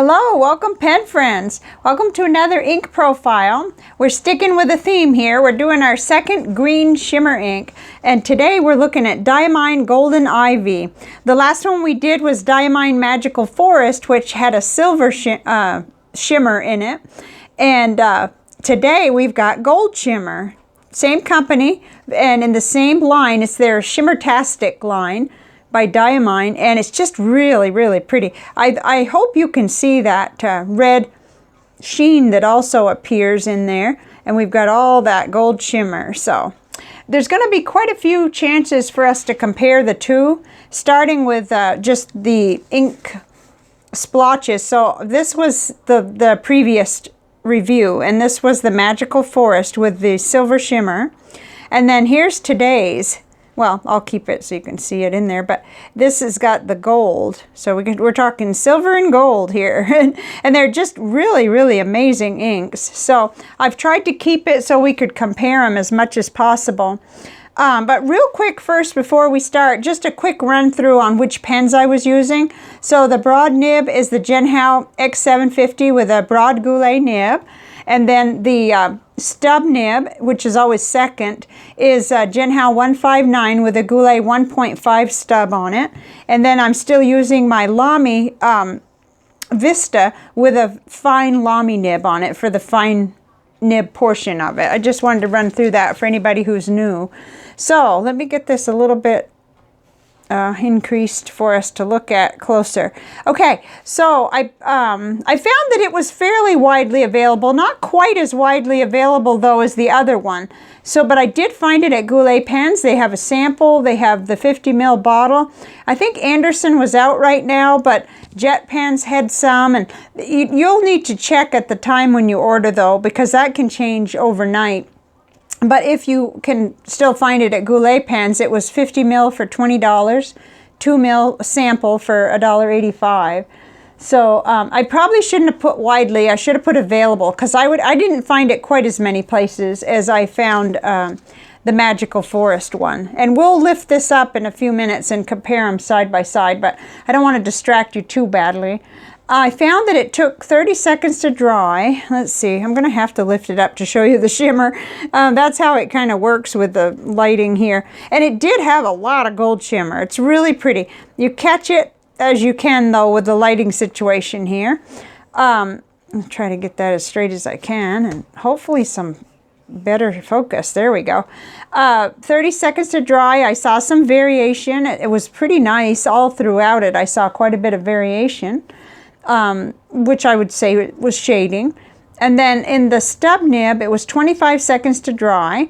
Hello, welcome pen friends. Welcome to another ink profile. We're sticking with a theme here. We're doing our second green shimmer ink, and today we're looking at Diamine Golden Ivy. The last one we did was Diamine Magical Forest, which had a silver shimmer in it, and today we've got gold shimmer. Same company and in the same line. It's their Shimmertastic line by Diamine, and it's just really pretty. I hope you can see that red sheen that also appears in there, and we've got all that gold shimmer. So there's going to be quite a few chances for us to compare the two, starting with just the ink splotches. So this was the previous review, and this was the Magical Forest with the silver shimmer, and then here's today's. Well, I'll keep it so you can see it in there, but this has got the gold. So we're talking silver and gold here. And they're just really amazing inks. So I've tried to keep it so we could compare them as much as possible. But real quick first, before we start, just a quick run through on which pens I was using. So the broad nib is the Genhao X750 with a broad goulet nib. And then the stub nib, which is always second, is Genhao 159 with a goulet 1.5 stub on it. And then I'm still using my Lamy Vista with a fine Lamy nib on it for the fine nib portion of it. I just wanted to run through that for anybody who's new. So let me get this a little bit increased for us to look at closer. Okay, so I found that it was fairly widely available, not quite as widely available though as the other one. So, but I did find it at Goulet Pens. They have a sample. They have the 50 ml bottle. I think Anderson was out right now, but Jet Pens had some, and you'll need to check at the time when you order though, because that can change overnight. But if you can still find it at Goulet Pens, it was 50 ml for $20, 2 ml sample for $1.85. So I probably shouldn't have put widely. I should have put available, because I didn't find it quite as many places as I found the Magical Forest one. And we'll lift this up in a few minutes and compare them side by side, but I don't want to distract you too badly. I found that it took 30 seconds to dry. Let's see, I'm going to have to lift it up to show you the shimmer. That's how it kind of works with the lighting here. And it did have a lot of gold shimmer. It's really pretty. You catch it as you can, though, with the lighting situation here. I'll try to get that as straight as I can, and hopefully some better focus. There we go. 30 seconds to dry. I saw some variation. It was pretty nice all throughout it. I saw quite a bit of variation. Which I would say was shading. And then in the stub nib, it was 25 seconds to dry.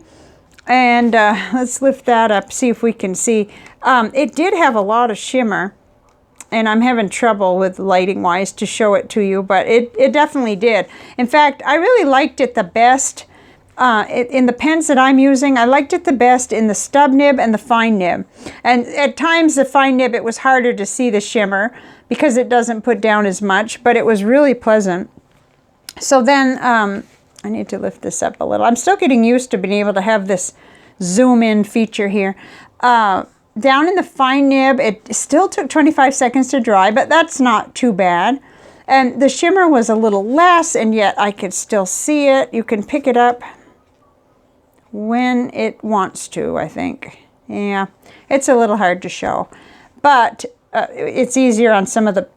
And let's lift that up, see if we can see. It did have a lot of shimmer, and I'm having trouble with lighting wise to show it to you, but it definitely did. In fact, I really liked it the best in the pens that I'm using. I liked it the best in the stub nib and the fine nib. And at times the fine nib, it was harder to see the shimmer because it doesn't put down as much, but it was really pleasant. So then I need to lift this up a little. I'm still getting used to being able to have this zoom in feature here. Down in the fine nib, it still took 25 seconds to dry, but that's not too bad. And the shimmer was a little less, and yet I could still see it. You can pick it up when it wants to, I think. Yeah, it's a little hard to show, but it's easier on some of the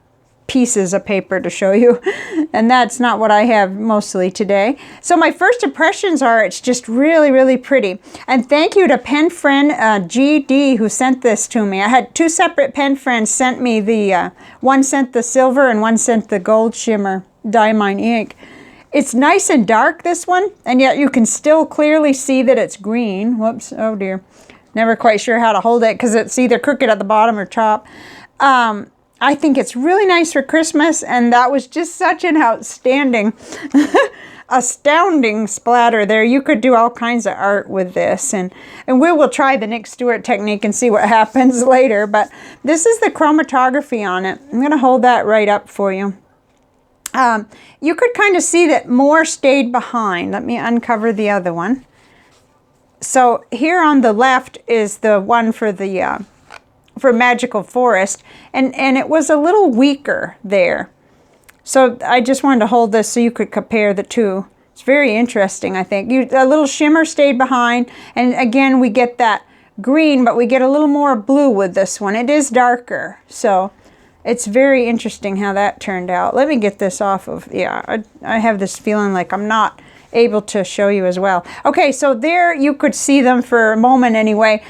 pieces of paper to show you, and that's not what I have mostly today. So my first impressions are it's just really pretty. And thank you to pen friend GD who sent this to me. I had two separate pen friends sent me the one sent the silver and one sent the gold shimmer Diamine ink. It's nice and dark, this one, and yet you can still clearly see that it's green. Whoops, oh dear. Never quite sure how to hold it because it's either crooked at the bottom or top. I think it's really nice for Christmas, and that was just such an outstanding, astounding splatter there. You could do all kinds of art with this, and we will try the Nick Stewart technique and see what happens later, but this is the chromatography on it. I'm going to hold that right up for you. You could kind of see that more stayed behind. Let me uncover the other one. So here on the left is the one for the for Magical Forest, and it was a little weaker there. So I just wanted to hold this so you could compare the two. It's very interesting, I think. A little shimmer stayed behind, and again we get that green, but we get a little more blue with this one. It is darker, so it's very interesting how that turned out. Let me get this off of, yeah, I have this feeling like I'm not able to show you as well. Okay, so there you could see them for a moment anyway,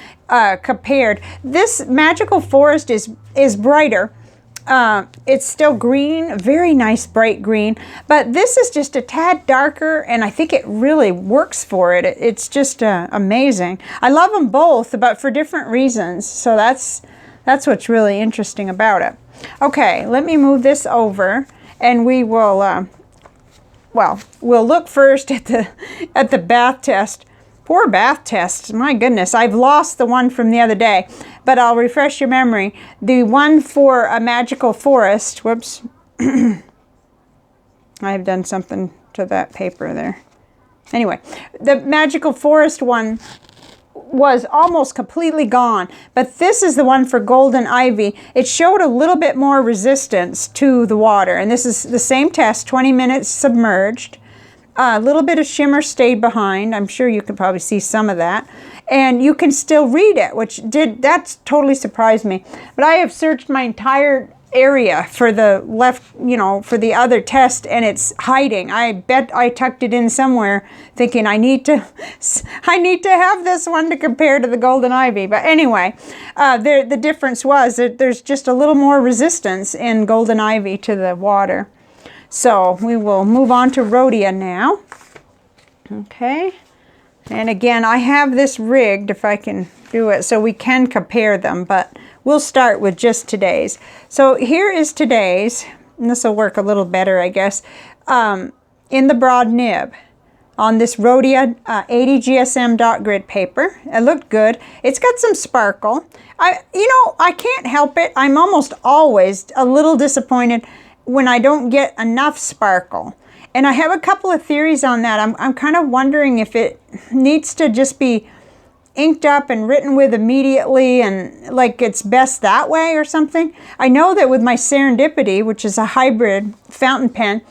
compared. This Magical Forest is brighter. It's still green, very nice bright green, but this is just a tad darker, and I think it really works for it. It's just amazing. I love them both, but for different reasons, so that's what's really interesting about it. Okay, let me move this over, and we will well, we'll look first at the bath test. Poor bath test, my goodness. I've lost the one from the other day, but I'll refresh your memory. The one for a Magical Forest, whoops, I've done something to that paper there. Anyway, the Magical Forest one was almost completely gone, but this is the one for Golden Ivy. It showed a little bit more resistance to the water, and this is the same test, 20 minutes submerged. A little bit of shimmer stayed behind. I'm sure you can probably see some of that. And you can still read it, that's totally surprised me. But I have searched my entire area for the left, for the other test, and it's hiding. I bet I tucked it in somewhere thinking I need to have this one to compare to the Golden Ivy. But anyway, the difference was that there's just a little more resistance in Golden Ivy to the water. So we will move on to Rhodia now. Okay. And again, I have this rigged, if I can do it, so we can compare them, but we'll start with just today's. So here is today's, and this will work a little better, I guess, in the broad nib on this Rhodia 80 GSM dot grid paper. It looked good. It's got some sparkle. I can't help it. I'm almost always a little disappointed when I don't get enough sparkle. And I have a couple of theories on that. I'm kind of wondering if it needs to just be inked up and written with immediately, and like it's best that way or something. I know that with my Serendipity, which is a hybrid fountain pen,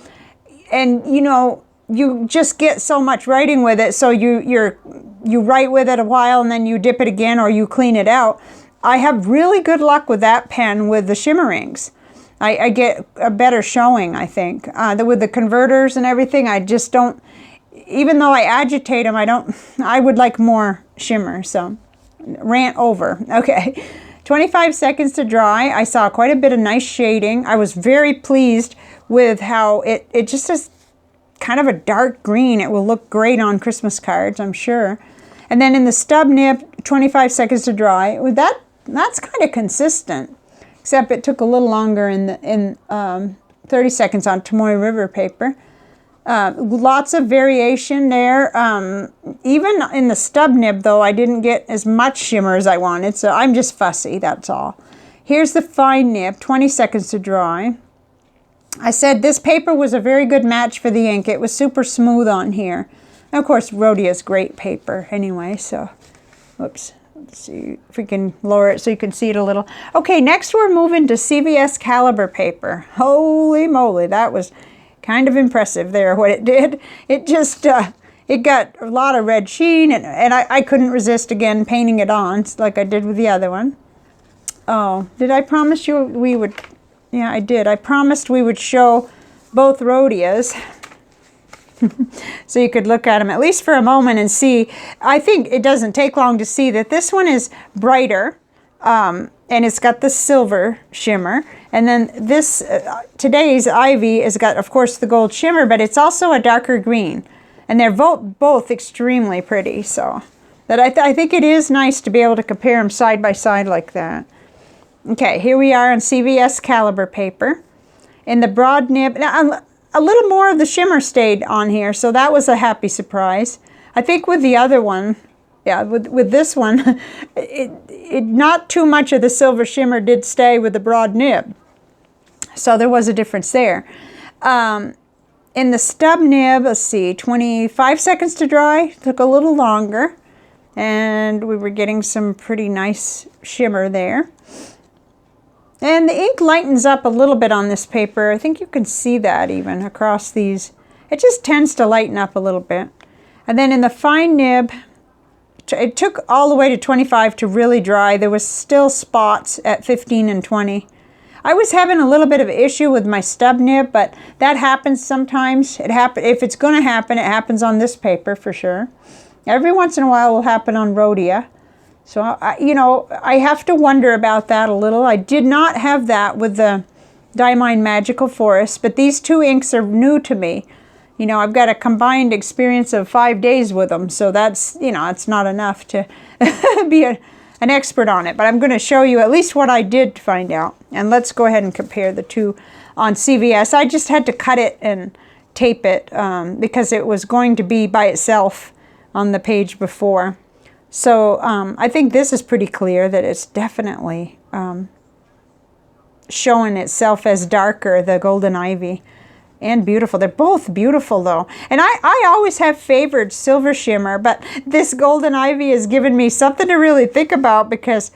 and you just get so much writing with it, so you write with it a while and then you dip it again or you clean it out. I have really good luck with that pen with the shimmer inks. I get a better showing, I think. With the converters and everything, I just don't, even though I agitate them, I would like more shimmer, so rant over. Okay, 25 seconds to dry. I saw quite a bit of nice shading. I was very pleased with how it just is kind of a dark green. It will look great on Christmas cards, I'm sure. And then in the stub nib, 25 seconds to dry. That's kind of consistent. Except it took a little longer in 30 seconds on Tomoe River paper. Lots of variation there. Even in the stub nib, though, I didn't get as much shimmer as I wanted, so I'm just fussy, that's all. Here's the fine nib, 20 seconds to dry. I said this paper was a very good match for the ink. It was super smooth on here. And of course, Rhodia's great paper anyway, so, whoops. Let's see if we can lower it so you can see it a little. Okay, next we're moving to CVS caliber paper. Holy moly, that was kind of impressive there, what it did. It just, it got a lot of red sheen, and I couldn't resist, again, painting it on like I did with the other one. Oh, did I promise you we would? Yeah, I did. I promised we would show both Rhodias. So you could look at them at least for a moment and see. I think it doesn't take long to see that this one is brighter, and it's got the silver shimmer. And then this, today's Ivy has got, of course, the gold shimmer, but it's also a darker green. And they're both extremely pretty. So that I think it is nice to be able to compare them side by side like that. Okay, here we are on CVS caliber paper. In the broad nib, now, a little more of the shimmer stayed on here, so that was a happy surprise. I think with the other one, yeah, with this one, not too much of the silver shimmer did stay with the broad nib. So there was a difference there. In the stub nib, let's see, 25 seconds to dry, took a little longer, and we were getting some pretty nice shimmer there. And the ink lightens up a little bit on this paper. I think you can see that even across these. It just tends to lighten up a little bit. And then in the fine nib, it took all the way to 25 to really dry. There was still spots at 15 and 20. I was having a little bit of issue with my stub nib, but that happens sometimes. If it's going to happen, it happens on this paper for sure. Every once in a while it will happen on Rhodia. So, I have to wonder about that a little. I did not have that with the Diamine Magical Forest, but these two inks are new to me. I've got a combined experience of 5 days with them, so that's, it's not enough to be an expert on it. But I'm going to show you at least what I did find out. And let's go ahead and compare the two on CVS. I just had to cut it and tape it because it was going to be by itself on the page before. So I think this is pretty clear that it's definitely showing itself as darker, the Golden Ivy, and beautiful. They're both beautiful though. And I always have favored Silver Shimmer, but this Golden Ivy has given me something to really think about because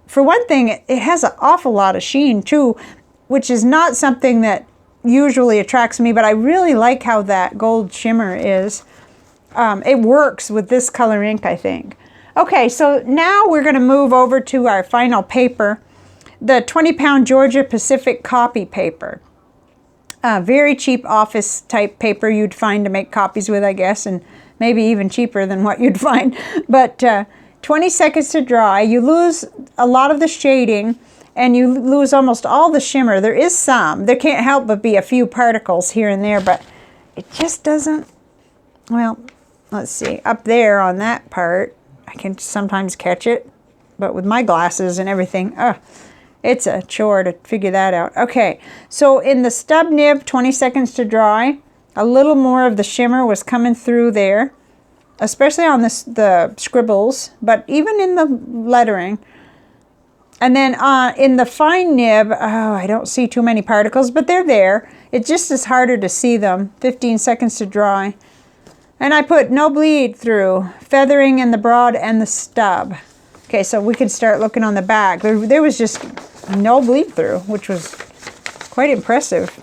for one thing, it has an awful lot of sheen too, which is not something that usually attracts me, but I really like how that gold shimmer is. It works with this color ink, I think. Okay, so now we're going to move over to our final paper, the 20-pound Georgia Pacific copy paper. Very cheap office type paper you'd find to make copies with, I guess, and maybe even cheaper than what you'd find. But 20 seconds to dry, you lose a lot of the shading and you lose almost all the shimmer. There is some. There can't help but be a few particles here and there, but it just doesn't, well, let's see, up there on that part, I can sometimes catch it, but with my glasses and everything, it's a chore to figure that out. Okay, so in the stub nib, 20 seconds to dry, a little more of the shimmer was coming through there, especially on the scribbles, but even in the lettering. And then in the fine nib, I don't see too many particles, but they're there. It just is harder to see them. 15 seconds to dry. And I put no bleed through, feathering in the broad and the stub. Okay, so we can start looking on the back. There was just no bleed through, which was quite impressive.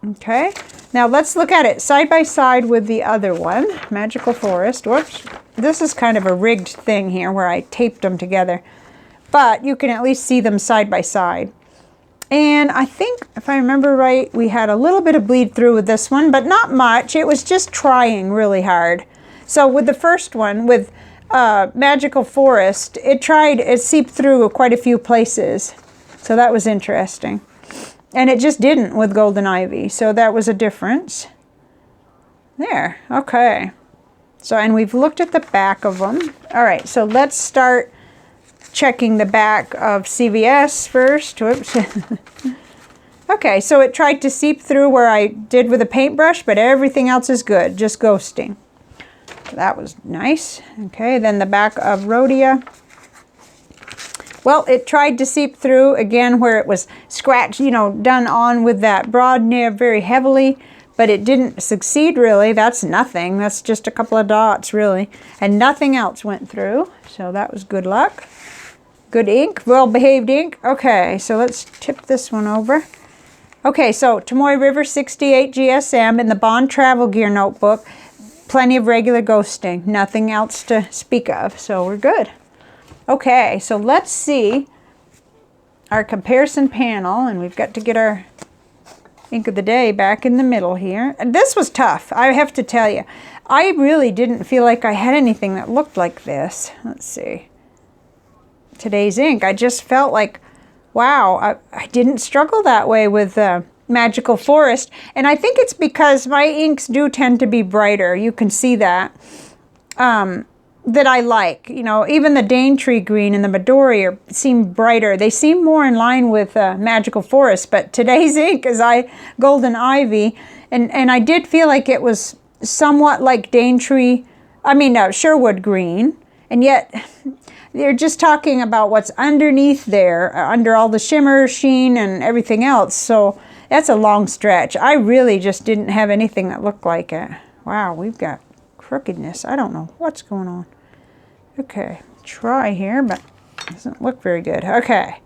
Okay, now let's look at it side by side with the other one, Magical Forest. Whoops, this is kind of a rigged thing here where I taped them together. But you can at least see them side by side. And I think, if I remember right, we had a little bit of bleed through with this one, but not much. It was just trying really hard. So with the first one, with Magical Forest, it seeped through quite a few places. So that was interesting. And it just didn't with Golden Ivy. So that was a difference. There, okay. So, and we've looked at the back of them. All right, so let's start checking the back of CVS first. Whoops. Okay, so it tried to seep through where I did with a paintbrush, but everything else is good, just ghosting. That was nice. Okay, then the back of Rhodia. Well, it tried to seep through again where it was scratched, done on with that broad nib very heavily, but it didn't succeed really. That's nothing. That's just a couple of dots really, and nothing else went through. So that was good luck. Good ink, well-behaved ink. Okay, so let's tip this one over. Okay, so Tomoe River 68 GSM in the Bond Travel Gear notebook. Plenty of regular ghosting. Nothing else to speak of, so we're good. Okay, so let's see our comparison panel, and we've got to get our ink of the day back in the middle here. And this was tough, I have to tell you. I really didn't feel like I had anything that looked like this. Let's see. Today's ink, I just felt like, wow, I didn't struggle that way with Magical Forest. And I think it's because my inks do tend to be brighter. You can see that. That I like. Even the Daintree Green and the Midori seem brighter. They seem more in line with Magical Forest. But today's ink is Golden Ivy. And I did feel like it was somewhat like Sherwood Green. And yet they're just talking about what's underneath there, under all the shimmer, sheen, and everything else. So that's a long stretch. I really just didn't have anything that looked like it. Wow, we've got crookedness. I don't know what's going on. Okay, try here, but it doesn't look very good. Okay.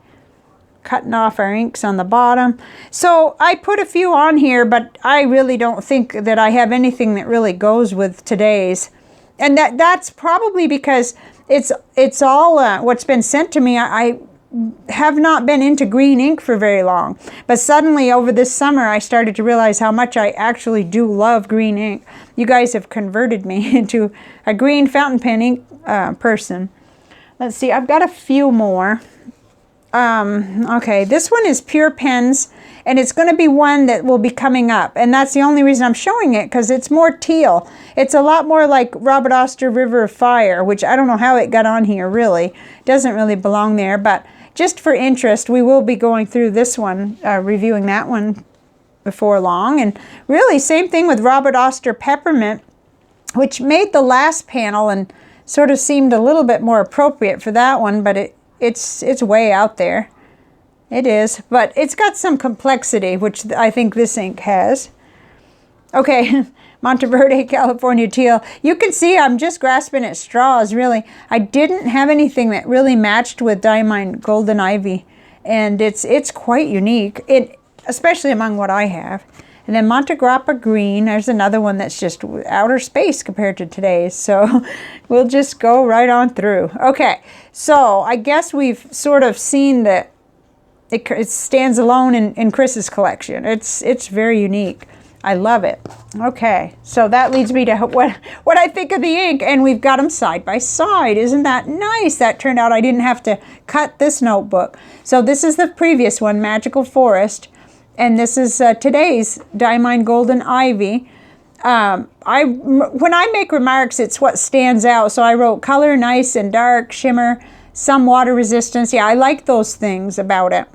cutting off our inks on the bottom. So I put a few on here, but I really don't think that I have anything that really goes with today's. And that's probably because it's all what's been sent to me. I have not been into green ink for very long, but suddenly over this summer I started to realize how much I actually do love green ink. You guys have converted me into a green fountain pen ink person. Let's see, I've got a few more. Okay, this one is Pure Pens, and it's going to be one that will be coming up, and that's the only reason I'm showing it, because it's more teal. It's a lot more like Robert Oster River of Fire, which I don't know how it got on here, really. It doesn't really belong there, but just for interest, we will be going through this one, reviewing that one before long. And really, same thing with Robert Oster Peppermint, which made the last panel and sort of seemed a little bit more appropriate for that one, but it's way out there. It is, but it's got some complexity, which I think this ink has. Okay, Monteverde, California Teal. You can see I'm just grasping at straws, really. I didn't have anything that really matched with Diamine Golden Ivy, and it's quite unique, especially among what I have. And then Montegrappa Green, there's another one that's just outer space compared to today's. So we'll just go right on through. Okay, so I guess we've sort of seen that it stands alone in Chris's collection. It's very unique. I love it. Okay, so that leads me to what I think of the ink, and we've got them side by side. Isn't that nice? That turned out I didn't have to cut this notebook. So this is the previous one, Magical Forest. And this is today's Diamine Golden Ivy. When I make remarks, it's what stands out. So I wrote color, nice and dark, shimmer, some water resistance. Yeah, I like those things about it.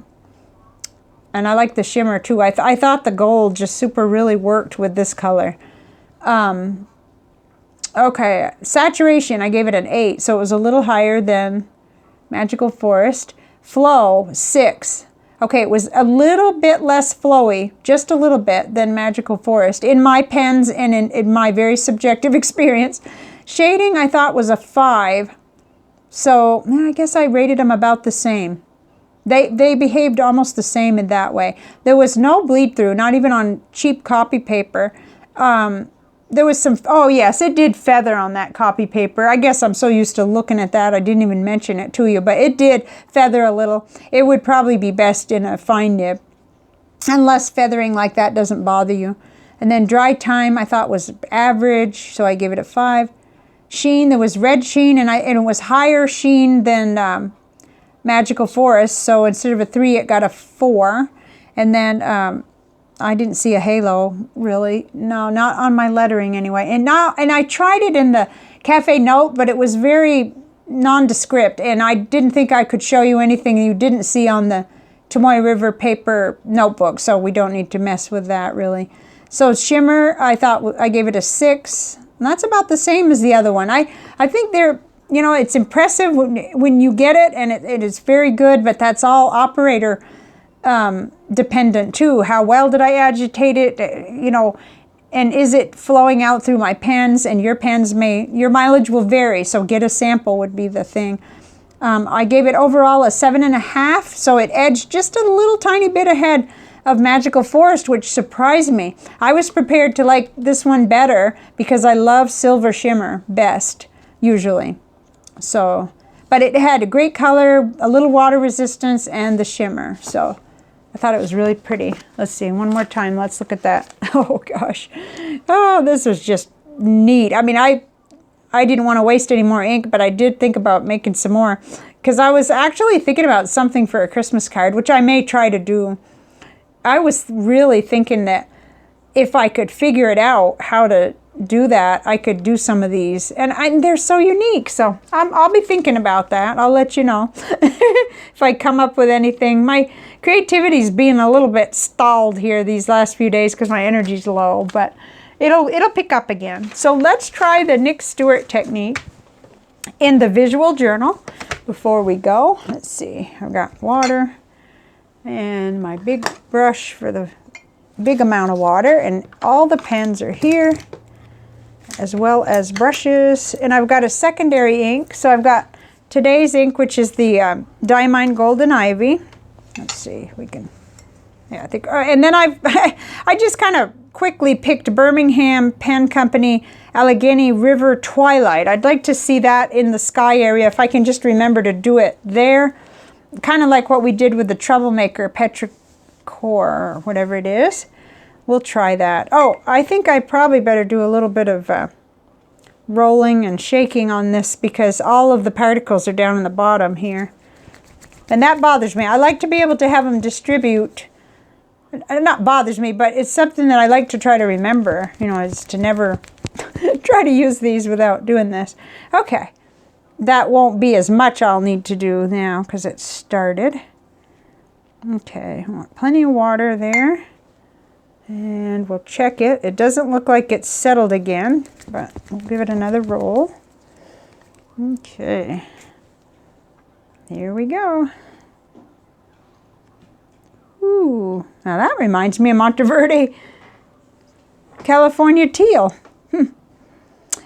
And I like the shimmer too. I thought the gold just super really worked with this color. Okay, saturation, I gave it an 8. So it was a little higher than Magical Forest. Flow, 6. Okay, it was a little bit less flowy, just a little bit, than Magical Forest in my pens and in my very subjective experience. Shading, I thought, was a 5. So I guess I rated them about the same. They behaved almost the same in that way. There was no bleed through, not even on cheap copy paper. There was some, oh yes, it did feather on that copy paper. I guess I'm so used to looking at that, I didn't even mention it to you, but it did feather a little. It would probably be best in a fine nib, unless feathering like that doesn't bother you. And then dry time I thought was average, so I gave it a 5. Sheen, there was red sheen, and it was higher sheen than Magical Forest, so instead of a 3, it got a 4. And then I didn't see a halo, really. No, not on my lettering anyway. And I tried it in the Cafe Note, but it was very nondescript, and I didn't think I could show you anything you didn't see on the Tomoe River paper notebook, so we don't need to mess with that, really. So Shimmer, I thought I gave it a 6. And that's about the same as the other one. I think they're, you know, it's impressive when you get it, and it is very good, but that's all operator dependent too. How well did I agitate it, you know, and is it flowing out through my pens? And your pens your mileage will vary, so get a sample would be the thing. I gave it overall a 7.5, so it edged just a little tiny bit ahead of Magical Forest, which surprised me. I was prepared to like this one better because I love silver shimmer best usually. So, but it had a great color, a little water resistance, and the shimmer. So I thought it was really pretty. Let's see, one more time. Let's look at that. Oh gosh. Oh, this was just neat. I mean, I didn't want to waste any more ink, but I did think about making some more because I was actually thinking about something for a Christmas card, which I may try to do. I was really thinking that if I could figure it out how to do that, I could do some of these, and they're so unique. So I'll be thinking about that. I'll let you know if I come up with anything. My creativity's being a little bit stalled here these last few days because my energy's low, but it'll pick up again. So let's try the Nick Stewart technique in the visual journal before we go. Let's see, I've got water and my big brush for the big amount of water, and all the pens are here, as well as brushes. And I've got a secondary ink, so I've got today's ink, which is the Diamine Golden Ivy. Let's see, we can, yeah, I think, and then I just kind of quickly picked Birmingham Pen Company Allegheny River Twilight. I'd like to see that in the sky area if I can just remember to do it there. Kind of like what we did with the Troublemaker Petrichor or whatever it is. We'll try that. Oh, I think I probably better do a little bit of rolling and shaking on this because all of the particles are down in the bottom here. And that bothers me. I like to be able to have them distribute. It not bothers me, but it's something that I like to try to remember, you know, is to never try to use these without doing this. Okay. That won't be as much I'll need to do now because it's started. Okay, I want plenty of water there. And we'll check it. It doesn't look like it's settled again, but we'll give it another roll. Okay. Here we go. Ooh, now that reminds me of Monteverde, California teal.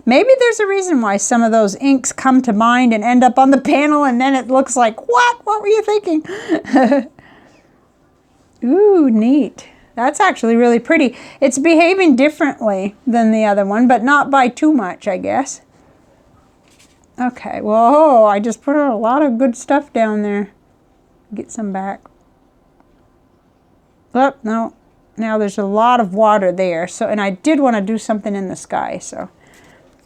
Maybe there's a reason why some of those inks come to mind and end up on the panel and then it looks like, what? What were you thinking? Ooh, neat. That's actually really pretty. It's behaving differently than the other one, but not by too much, I guess. Okay, whoa, I just put a lot of good stuff down there. Get some back. Oh, no. Now there's a lot of water there. So, and I did want to do something in the sky, so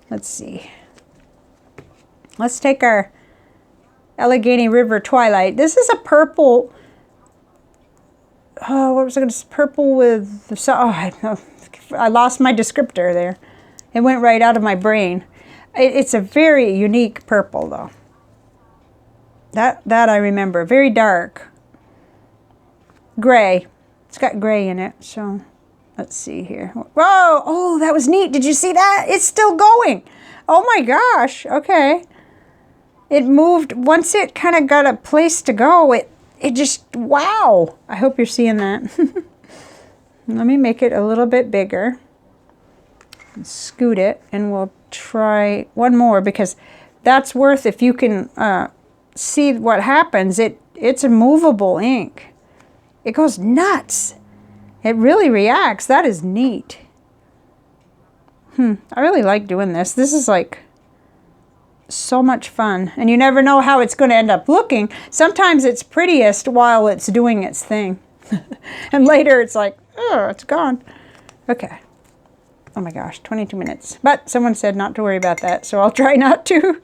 let's see. Let's take our Allegheny River Twilight. This is a purple. Oh, what was I going to say? Purple with the, I lost my descriptor there. It went right out of my brain. It's a very unique purple though. That I remember. Very dark. Gray. It's got gray in it, so let's see here. Whoa! Oh, that was neat. Did you see that? It's still going. Oh my gosh. Okay. It moved. Once it kind of got a place to go, it just, wow. I hope you're seeing that. Let me make it a little bit bigger. Scoot it, and we'll try one more because that's worth, if you can see what happens, it's a movable ink. It goes nuts. It really reacts. That is neat. I really like doing this. This is like so much fun. And you never know how it's going to end up looking. Sometimes it's prettiest while it's doing its thing. And later it's like, oh, it's gone. Okay. Oh my gosh, 22 minutes. But someone said not to worry about that, so I'll try not to.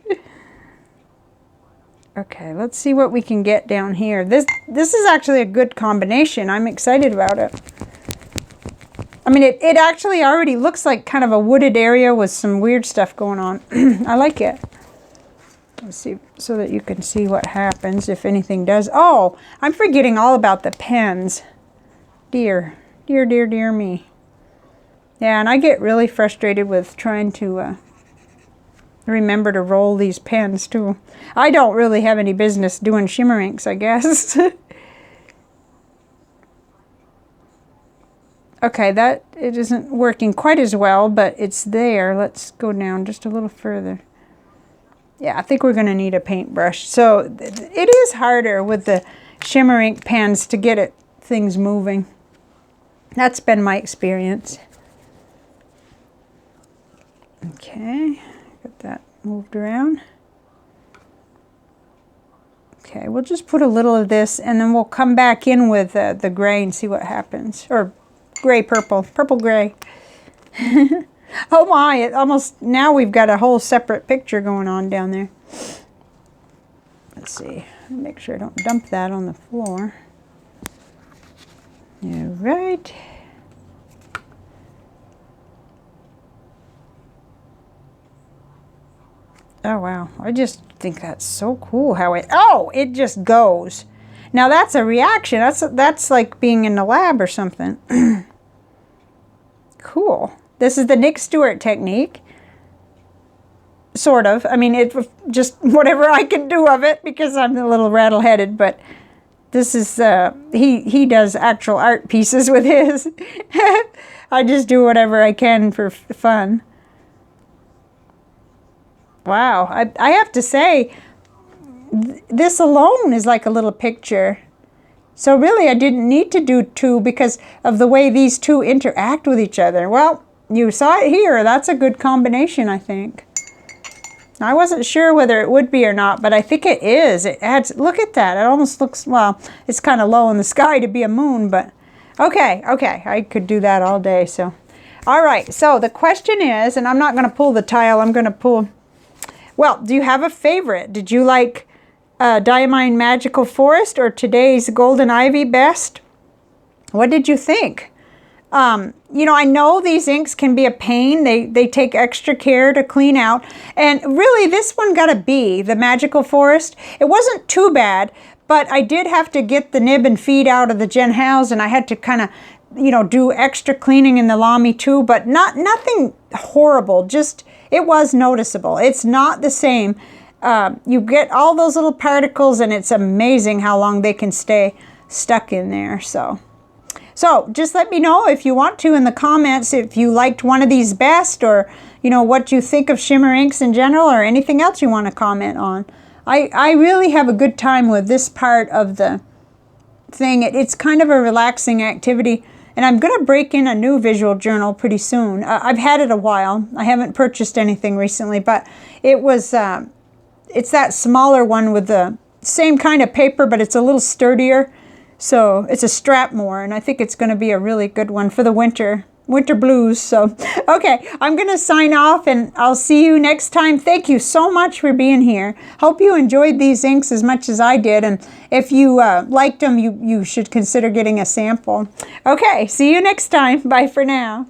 Okay, let's see what we can get down here. This is actually a good combination. I'm excited about it. I mean, it actually already looks like kind of a wooded area with some weird stuff going on. I like it. Let's see, so that you can see what happens if anything does. Oh, I'm forgetting all about the pens. Dear, dear, dear, dear me. Yeah, and I get really frustrated with trying to remember to roll these pens too. I don't really have any business doing shimmer inks, I guess. Okay, it isn't working quite as well, but it's there. Let's go down just a little further. Yeah, I think we're going to need a paintbrush. So it is harder with the shimmer ink pens to get things moving. That's been my experience. Okay, got that moved around. Okay, we'll just put a little of this and then we'll come back in with the gray and see what happens. Or gray purple, purple gray. Oh my, it almost, now we've got a whole separate picture going on down there. Let's see, make sure I don't dump that on the floor. All right. Oh wow, I just think that's so cool how it just goes. Now that's a reaction. That's like being in the lab or something. Cool. This is the Nick Stewart technique. Sort of. I mean, it just whatever I can do of it because I'm a little rattle-headed, but this is, he does actual art pieces with his. I just do whatever I can for fun. Wow. I have to say, this alone is like a little picture. So really I didn't need to do 2 because of the way these two interact with each other. Well, you saw it here. That's a good combination, I think. I wasn't sure whether it would be or not, but I think it is. It adds, look at that. It almost looks, well, it's kind of low in the sky to be a moon, but okay, I could do that all day. So, all right, so the question is, and I'm not going to pull the tile, I'm going to pull, well, do you have a favorite? Did you like Diamine Magical Forest or today's Golden Ivy best? What did you think? You know, I know these inks can be a pain. They take extra care to clean out. And really, this one got a B, the Magical Forest. It wasn't too bad, but I did have to get the nib and feed out of the Jen House, and I had to kind of, you know, do extra cleaning in the Lamy too, but nothing horrible. Just, it was noticeable. It's not the same. You get all those little particles, and it's amazing how long they can stay stuck in there. So just let me know if you want to in the comments if you liked one of these best, or you know what you think of shimmer inks in general, or anything else you want to comment on. I really have a good time with this part of the thing. It's kind of a relaxing activity, and I'm going to break in a new visual journal pretty soon. I've had it a while. I haven't purchased anything recently, but it was it's that smaller one with the same kind of paper, but it's a little sturdier. So it's a Strapmore, and I think it's going to be a really good one for the winter blues. So, okay, I'm going to sign off, and I'll see you next time. Thank you so much for being here. Hope you enjoyed these inks as much as I did, and if you liked them, you should consider getting a sample. Okay, see you next time. Bye for now.